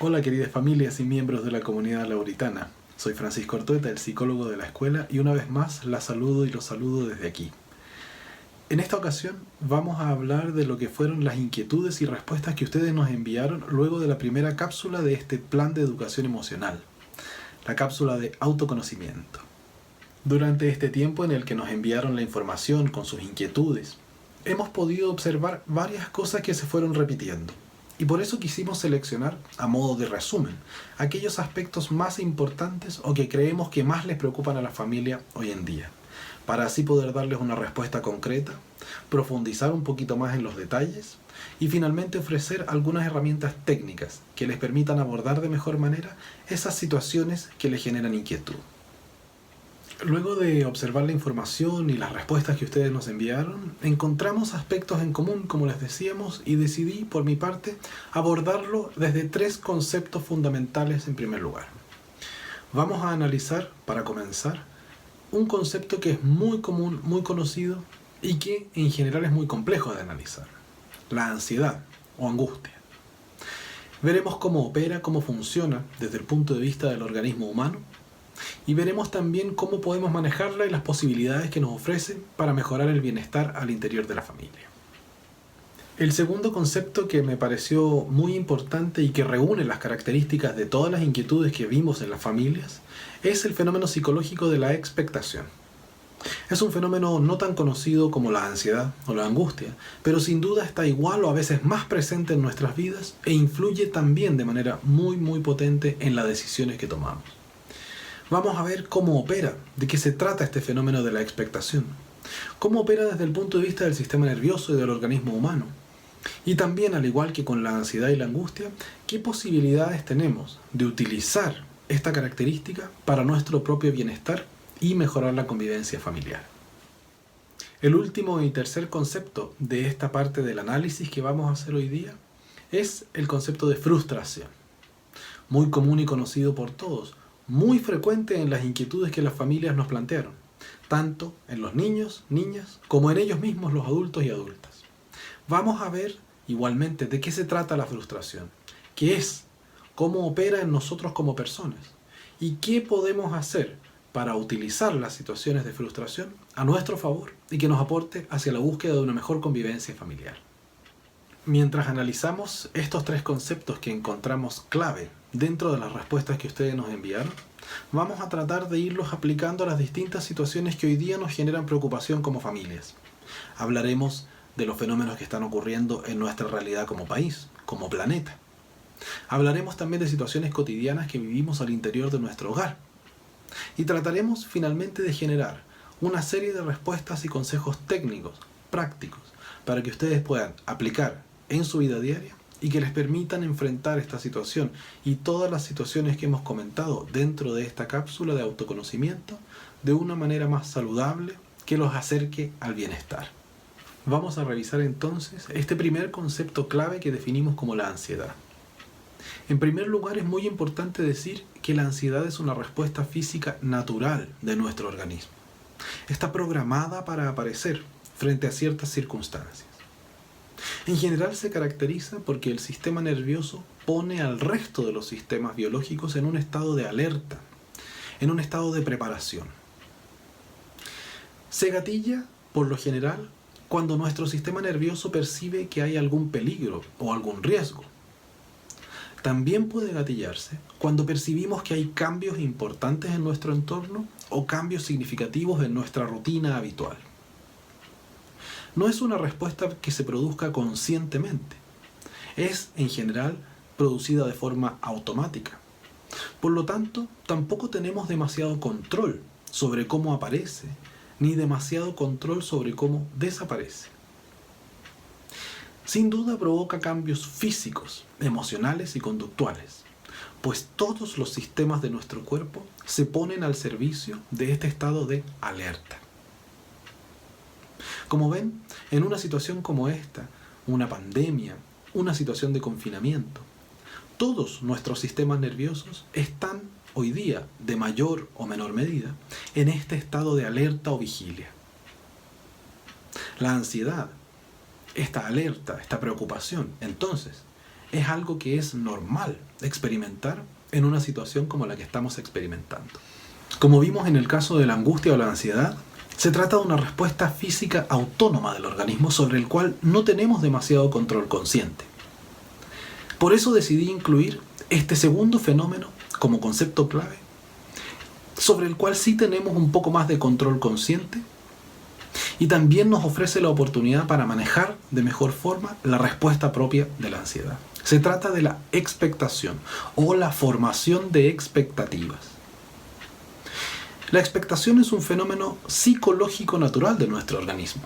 Hola queridas familias y miembros de la comunidad lauritana. Soy Francisco Ortueta, el psicólogo de la escuela, y una vez más la saludo y los saludo desde aquí. En esta ocasión vamos a hablar de lo que fueron las inquietudes y respuestas que ustedes nos enviaron luego de la primera cápsula de este plan de educación emocional, la cápsula de autoconocimiento. Durante este tiempo en el que nos enviaron la información con sus inquietudes, hemos podido observar varias cosas que se fueron repitiendo. Y por eso quisimos seleccionar, a modo de resumen, aquellos aspectos más importantes o que creemos que más les preocupan a la familia hoy en día, para así poder darles una respuesta concreta, profundizar un poquito más en los detalles y finalmente ofrecer algunas herramientas técnicas que les permitan abordar de mejor manera esas situaciones que les generan inquietud. Luego de observar la información y las respuestas que ustedes nos enviaron, encontramos aspectos en común, como les decíamos, y decidí, por mi parte, abordarlo desde 3 conceptos fundamentales en primer lugar. Vamos a analizar, para comenzar, un concepto que es muy común, muy conocido y que en general es muy complejo de analizar: la ansiedad o angustia. Veremos cómo opera, cómo funciona desde el punto de vista del organismo humano, y veremos también cómo podemos manejarla y las posibilidades que nos ofrece para mejorar el bienestar al interior de la familia. El segundo concepto que me pareció muy importante y que reúne las características de todas las inquietudes que vimos en las familias es el fenómeno psicológico de la expectación. Es un fenómeno no tan conocido como la ansiedad o la angustia, pero sin duda está igual o a veces más presente en nuestras vidas e influye también de manera muy potente en las decisiones que tomamos. Vamos a ver cómo opera, de qué se trata este fenómeno de la expectación, cómo opera desde el punto de vista del sistema nervioso y del organismo humano, y también, al igual que con la ansiedad y la angustia, qué posibilidades tenemos de utilizar esta característica para nuestro propio bienestar y mejorar la convivencia familiar. El último y tercer concepto de esta parte del análisis que vamos a hacer hoy día es el concepto de frustración, muy común y conocido por todos, muy frecuente en las inquietudes que las familias nos plantearon, tanto en los niños, niñas, como en ellos mismos, los adultos y adultas. Vamos a ver igualmente de qué se trata la frustración, qué es, cómo opera en nosotros como personas y qué podemos hacer para utilizar las situaciones de frustración a nuestro favor y que nos aporte hacia la búsqueda de una mejor convivencia familiar. Mientras analizamos estos 3 conceptos que encontramos clave dentro de las respuestas que ustedes nos enviaron, vamos a tratar de irlos aplicando a las distintas situaciones que hoy día nos generan preocupación como familias. Hablaremos de los fenómenos que están ocurriendo en nuestra realidad como país, como planeta. Hablaremos también de situaciones cotidianas que vivimos al interior de nuestro hogar. Y trataremos finalmente de generar una serie de respuestas y consejos técnicos, prácticos, para que ustedes puedan aplicar en su vida diaria y que les permitan enfrentar esta situación y todas las situaciones que hemos comentado dentro de esta cápsula de autoconocimiento de una manera más saludable que los acerque al bienestar. Vamos a revisar entonces este primer concepto clave que definimos como la ansiedad. En primer lugar, es muy importante decir que la ansiedad es una respuesta física natural de nuestro organismo. Está programada para aparecer frente a ciertas circunstancias. En general se caracteriza porque el sistema nervioso pone al resto de los sistemas biológicos en un estado de alerta, en un estado de preparación. Se gatilla, por lo general, cuando nuestro sistema nervioso percibe que hay algún peligro o algún riesgo. También puede gatillarse cuando percibimos que hay cambios importantes en nuestro entorno o cambios significativos en nuestra rutina habitual. No es una respuesta que se produzca conscientemente. Es, en general, producida de forma automática. Por lo tanto, tampoco tenemos demasiado control sobre cómo aparece, ni demasiado control sobre cómo desaparece. Sin duda provoca cambios físicos, emocionales y conductuales, pues todos los sistemas de nuestro cuerpo se ponen al servicio de este estado de alerta. Como ven, en una situación como esta, una pandemia, una situación de confinamiento, todos nuestros sistemas nerviosos están hoy día, de mayor o menor medida, en este estado de alerta o vigilia. La ansiedad, esta alerta, esta preocupación, entonces, es algo que es normal experimentar en una situación como la que estamos experimentando. Como vimos en el caso de la angustia o la ansiedad, se trata de una respuesta física autónoma del organismo sobre el cual no tenemos demasiado control consciente. Por eso decidí incluir este segundo fenómeno como concepto clave, sobre el cual sí tenemos un poco más de control consciente y también nos ofrece la oportunidad para manejar de mejor forma la respuesta propia de la ansiedad. Se trata de la expectación o la formación de expectativas. La expectación es un fenómeno psicológico natural de nuestro organismo.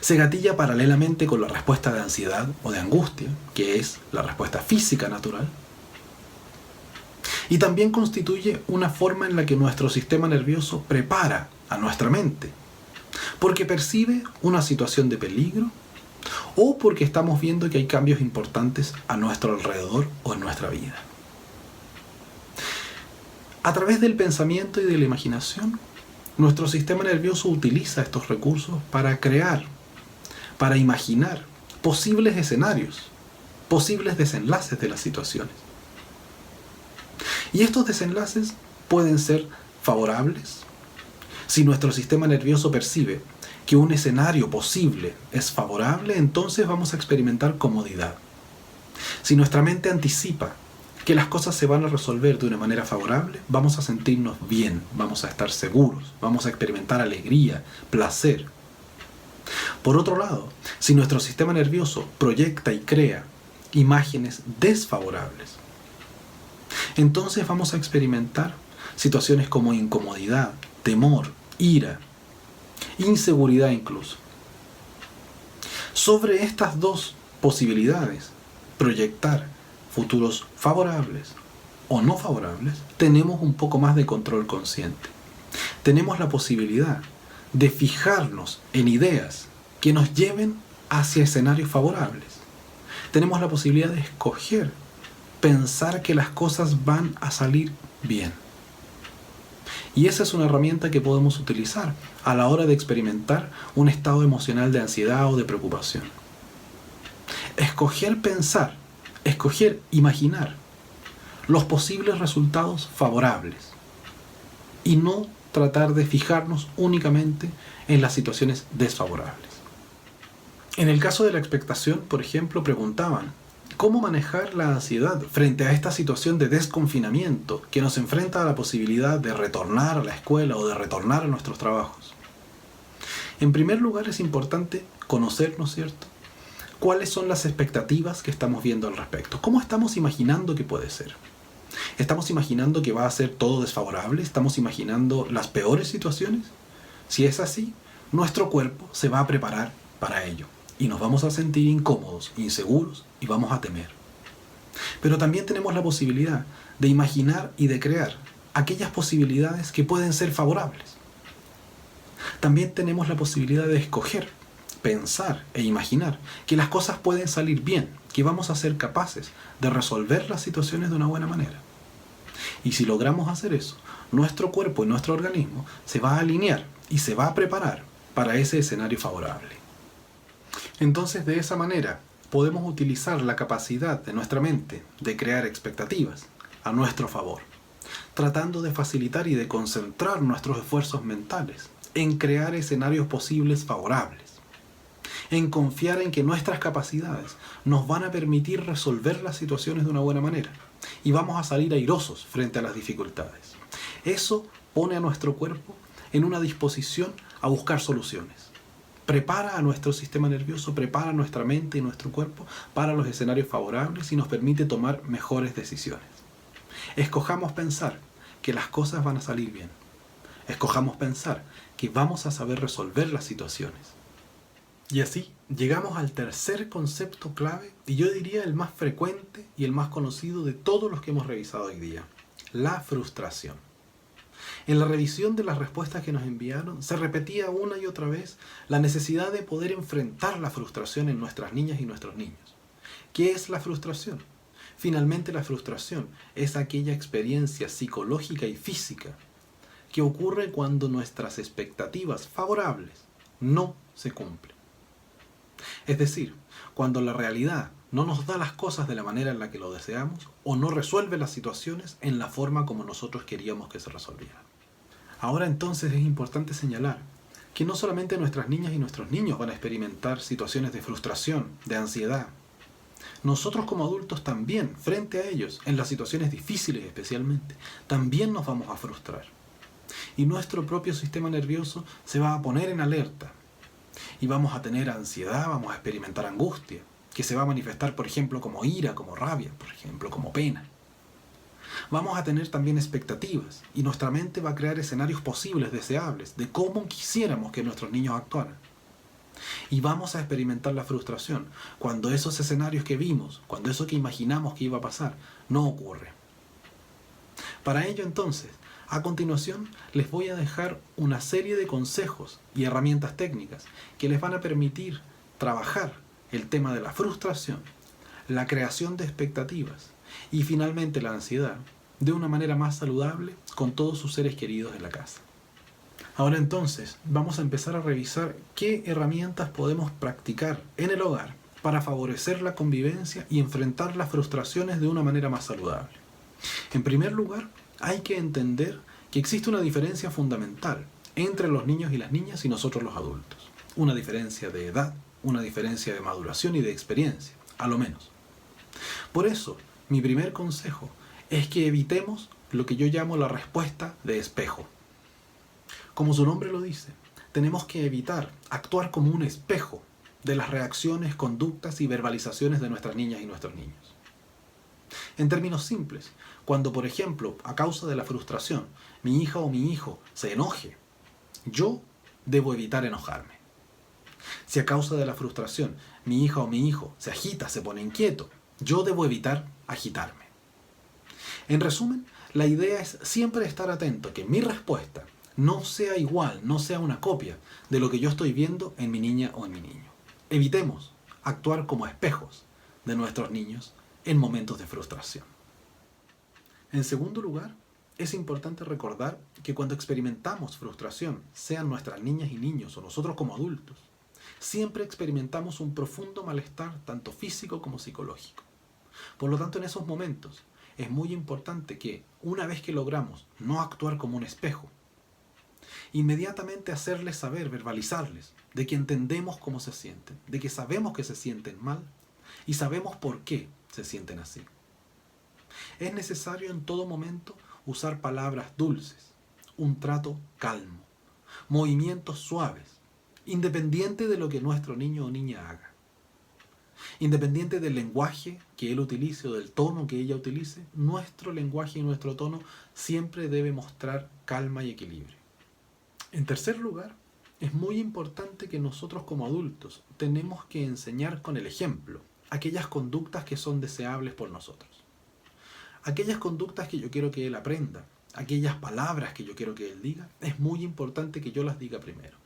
Se gatilla paralelamente con la respuesta de ansiedad o de angustia, que es la respuesta física natural, y también constituye una forma en la que nuestro sistema nervioso prepara a nuestra mente, porque percibe una situación de peligro o porque estamos viendo que hay cambios importantes a nuestro alrededor o en nuestra vida. A través del pensamiento y de la imaginación, nuestro sistema nervioso utiliza estos recursos para crear, para imaginar posibles escenarios, posibles desenlaces de las situaciones. Y estos desenlaces pueden ser favorables. Si nuestro sistema nervioso percibe que un escenario posible es favorable, entonces vamos a experimentar comodidad. Si nuestra mente anticipa que las cosas se van a resolver de una manera favorable, vamos a sentirnos bien, vamos a estar seguros, vamos a experimentar alegría, placer. Por otro lado, si nuestro sistema nervioso proyecta y crea imágenes desfavorables, entonces vamos a experimentar situaciones como incomodidad, temor, ira, inseguridad incluso. Sobre estas dos posibilidades, proyectar futuros favorables o no favorables, tenemos un poco más de control consciente. Tenemos la posibilidad de fijarnos en ideas que nos lleven hacia escenarios favorables. Tenemos la posibilidad de escoger, pensar que las cosas van a salir bien. Y esa es una herramienta que podemos utilizar a la hora de experimentar un estado emocional de ansiedad o de preocupación. Escoger pensar, escoger imaginar los posibles resultados favorables y no tratar de fijarnos únicamente en las situaciones desfavorables. En el caso de la expectación, por ejemplo, preguntaban ¿cómo manejar la ansiedad frente a esta situación de desconfinamiento que nos enfrenta a la posibilidad de retornar a la escuela o de retornar a nuestros trabajos? En primer lugar, es importante conocer, ¿no es cierto?, cuáles son las expectativas que estamos viendo al respecto. ¿Cómo estamos imaginando que puede ser? ¿Estamos imaginando que va a ser todo desfavorable? ¿Estamos imaginando las peores situaciones? Si es así, nuestro cuerpo se va a preparar para ello y nos vamos a sentir incómodos, inseguros y vamos a temer. Pero también tenemos la posibilidad de imaginar y de crear aquellas posibilidades que pueden ser favorables. También tenemos la posibilidad de escoger, pensar e imaginar que las cosas pueden salir bien, que vamos a ser capaces de resolver las situaciones de una buena manera. Y si logramos hacer eso, nuestro cuerpo y nuestro organismo se va a alinear y se va a preparar para ese escenario favorable. Entonces, de esa manera, podemos utilizar la capacidad de nuestra mente de crear expectativas a nuestro favor, tratando de facilitar y de concentrar nuestros esfuerzos mentales en crear escenarios posibles favorables, en confiar en que nuestras capacidades nos van a permitir resolver las situaciones de una buena manera y vamos a salir airosos frente a las dificultades. Eso pone a nuestro cuerpo en una disposición a buscar soluciones. Prepara a nuestro sistema nervioso, prepara nuestra mente y nuestro cuerpo para los escenarios favorables y nos permite tomar mejores decisiones. Escojamos pensar que las cosas van a salir bien. Escojamos pensar que vamos a saber resolver las situaciones. Y así llegamos al tercer concepto clave, y yo diría el más frecuente y el más conocido de todos los que hemos revisado hoy día: la frustración. En la revisión de las respuestas que nos enviaron, se repetía una y otra vez la necesidad de poder enfrentar la frustración en nuestras niñas y nuestros niños. ¿Qué es la frustración? Finalmente, la frustración es aquella experiencia psicológica y física que ocurre cuando nuestras expectativas favorables no se cumplen. Es decir, cuando la realidad no nos da las cosas de la manera en la que lo deseamos o no resuelve las situaciones en la forma como nosotros queríamos que se resolvieran. Ahora entonces es importante señalar que no solamente nuestras niñas y nuestros niños van a experimentar situaciones de frustración, de ansiedad. Nosotros como adultos también, frente a ellos, en las situaciones difíciles especialmente, también nos vamos a frustrar. Y nuestro propio sistema nervioso se va a poner en alerta. Y vamos a tener ansiedad, vamos a experimentar angustia, que se va a manifestar, por ejemplo, como ira, como rabia, por ejemplo, como pena. Vamos a tener también expectativas, y nuestra mente va a crear escenarios posibles, deseables, de cómo quisiéramos que nuestros niños actuaran. Y vamos a experimentar la frustración cuando esos escenarios que vimos, cuando eso que imaginamos que iba a pasar, no ocurre. Para ello entonces, a continuación les voy a dejar una serie de consejos y herramientas técnicas que les van a permitir trabajar el tema de la frustración, la creación de expectativas y finalmente la ansiedad de una manera más saludable con todos sus seres queridos en la casa. Ahora entonces vamos a empezar a revisar qué herramientas podemos practicar en el hogar para favorecer la convivencia y enfrentar las frustraciones de una manera más saludable. En primer lugar, hay que entender que existe una diferencia fundamental entre los niños y las niñas y nosotros los adultos. Una diferencia de edad, una diferencia de maduración y de experiencia, a lo menos. Por eso, mi primer consejo es que evitemos lo que yo llamo la respuesta de espejo. Como su nombre lo dice, tenemos que evitar actuar como un espejo de las reacciones, conductas y verbalizaciones de nuestras niñas y nuestros niños. En términos simples, cuando por ejemplo, a causa de la frustración, mi hija o mi hijo se enoje, yo debo evitar enojarme. Si a causa de la frustración, mi hija o mi hijo se agita, se pone inquieto, yo debo evitar agitarme. En resumen, la idea es siempre estar atento a que mi respuesta no sea igual, no sea una copia de lo que yo estoy viendo en mi niña o en mi niño. Evitemos actuar como espejos de nuestros niños en momentos de frustración. En segundo lugar, es importante recordar que cuando experimentamos frustración, sean nuestras niñas y niños o nosotros como adultos, siempre experimentamos un profundo malestar tanto físico como psicológico. Por lo tanto, en esos momentos es muy importante que, una vez que logramos no actuar como un espejo, inmediatamente hacerles saber, verbalizarles, de que entendemos cómo se sienten, de que sabemos que se sienten mal y sabemos por qué se sienten así. Es necesario en todo momento usar palabras dulces, un trato calmo, movimientos suaves, independiente de lo que nuestro niño o niña haga. Independiente del lenguaje que él utilice o del tono que ella utilice, nuestro lenguaje y nuestro tono siempre debe mostrar calma y equilibrio. En tercer lugar, es muy importante que nosotros como adultos tenemos que enseñar con el ejemplo aquellas conductas que son deseables por nosotros. Aquellas conductas que yo quiero que él aprenda, aquellas palabras que yo quiero que él diga, es muy importante que yo las diga primero.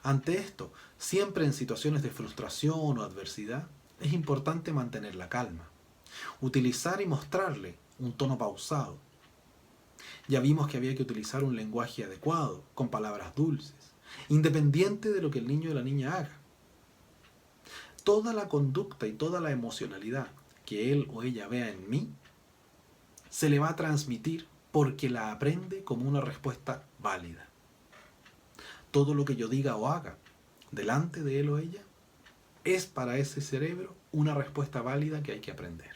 Ante esto, siempre en situaciones de frustración o adversidad, es importante mantener la calma, utilizar y mostrarle un tono pausado. Ya vimos que había que utilizar un lenguaje adecuado, con palabras dulces, independiente de lo que el niño o la niña haga. Toda la conducta y toda la emocionalidad que él o ella vea en mí, se le va a transmitir porque la aprende como una respuesta válida. Todo lo que yo diga o haga delante de él o ella es para ese cerebro una respuesta válida que hay que aprender.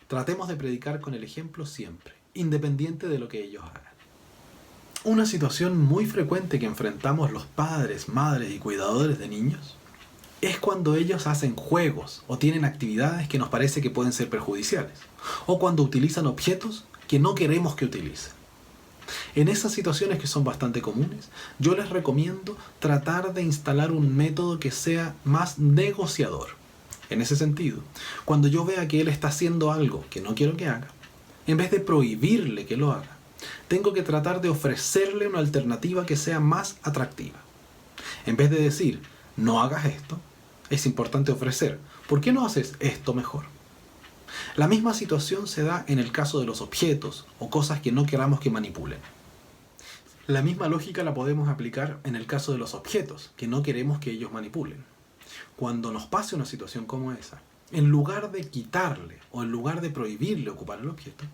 Tratemos de predicar con el ejemplo siempre, independiente de lo que ellos hagan. Una situación muy frecuente que enfrentamos los padres, madres y cuidadores de niños es cuando ellos hacen juegos o tienen actividades que nos parece que pueden ser perjudiciales, o cuando utilizan objetos que no queremos que utilicen. En esas situaciones que son bastante comunes, yo les recomiendo tratar de instalar un método que sea más negociador. En ese sentido, cuando yo vea que él está haciendo algo que no quiero que haga, en vez de prohibirle que lo haga, tengo que tratar de ofrecerle una alternativa que sea más atractiva. En vez de decir, no hagas esto, es importante ofrecer, ¿por qué no haces esto mejor? La misma situación se da en el caso de los objetos o cosas que no queramos que manipulen. La misma lógica la podemos aplicar en el caso de los objetos que no queremos que ellos manipulen. Cuando nos pase una situación como esa, en lugar de quitarle o en lugar de prohibirle ocupar el objeto,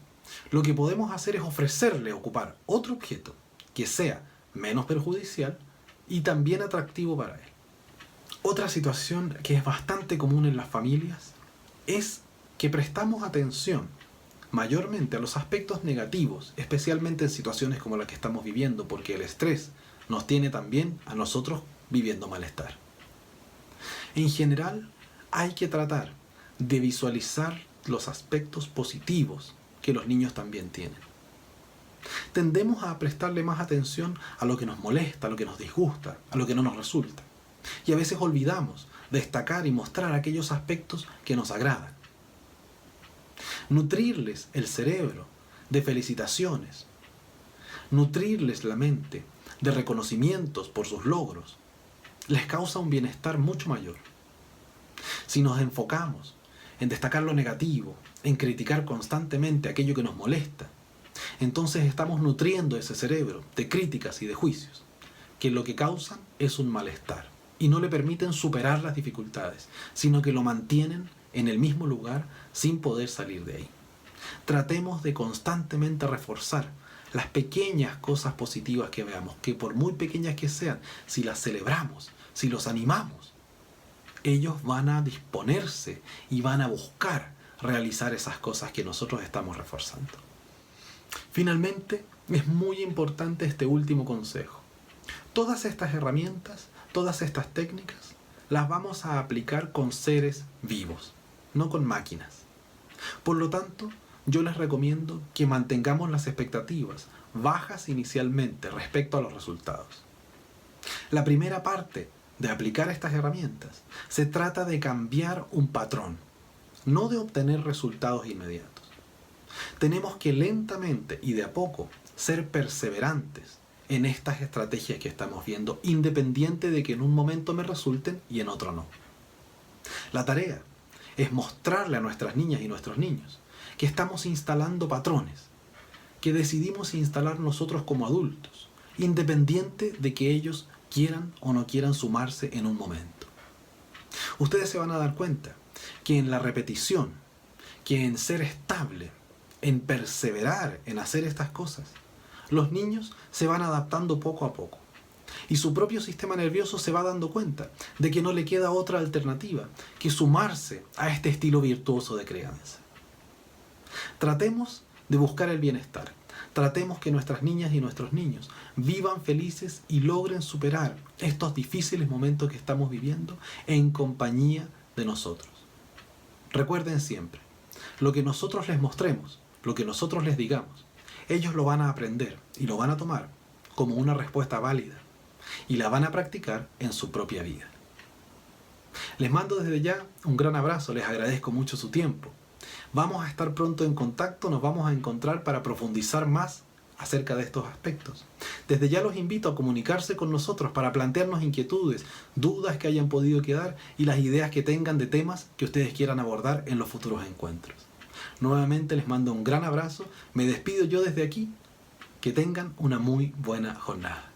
lo que podemos hacer es ofrecerle ocupar otro objeto que sea menos perjudicial y también atractivo para él. Otra situación que es bastante común en las familias es que prestamos atención mayormente a los aspectos negativos, especialmente en situaciones como la que estamos viviendo, porque el estrés nos tiene también a nosotros viviendo malestar. En general, hay que tratar de visualizar los aspectos positivos que los niños también tienen. Tendemos a prestarle más atención a lo que nos molesta, a lo que nos disgusta, a lo que no nos resulta. Y a veces olvidamos destacar y mostrar aquellos aspectos que nos agradan. Nutrirles el cerebro de felicitaciones, nutrirles la mente de reconocimientos por sus logros, les causa un bienestar mucho mayor. Si nos enfocamos en destacar lo negativo, en criticar constantemente aquello que nos molesta, entonces estamos nutriendo ese cerebro de críticas y de juicios, que lo que causan es un malestar y no le permiten superar las dificultades, sino que lo mantienen en el mismo lugar sin poder salir de ahí. Tratemos de constantemente reforzar las pequeñas cosas positivas que veamos, que por muy pequeñas que sean, si las celebramos, si los animamos, ellos van a disponerse y van a buscar realizar esas cosas que nosotros estamos reforzando. Finalmente, es muy importante este último consejo. Todas estas herramientas, todas estas técnicas, las vamos a aplicar con seres vivos, no con máquinas. Por lo tanto, yo les recomiendo que mantengamos las expectativas bajas inicialmente respecto a los resultados. La primera parte de aplicar estas herramientas se trata de cambiar un patrón, no de obtener resultados inmediatos. Tenemos que lentamente y de a poco ser perseverantes en estas estrategias que estamos viendo, independiente de que en un momento me resulten y en otro no. La tarea es mostrarle a nuestras niñas y nuestros niños que estamos instalando patrones, que decidimos instalar nosotros como adultos, independiente de que ellos quieran o no quieran sumarse en un momento. Ustedes se van a dar cuenta que en la repetición, que en ser estable, en perseverar en hacer estas cosas, los niños se van adaptando poco a poco. Y su propio sistema nervioso se va dando cuenta de que no le queda otra alternativa que sumarse a este estilo virtuoso de crianza. Tratemos de buscar el bienestar. Tratemos que nuestras niñas y nuestros niños vivan felices y logren superar estos difíciles momentos que estamos viviendo en compañía de nosotros. Recuerden siempre, lo que nosotros les mostremos, lo que nosotros les digamos, ellos lo van a aprender y lo van a tomar como una respuesta válida y la van a practicar en su propia vida. Les mando desde ya un gran abrazo, les agradezco mucho su tiempo. Vamos a estar pronto en contacto, nos vamos a encontrar para profundizar más acerca de estos aspectos. Desde ya los invito a comunicarse con nosotros para plantearnos inquietudes, dudas que hayan podido quedar y las ideas que tengan de temas que ustedes quieran abordar en los futuros encuentros. Nuevamente les mando un gran abrazo, me despido yo desde aquí, que tengan una muy buena jornada.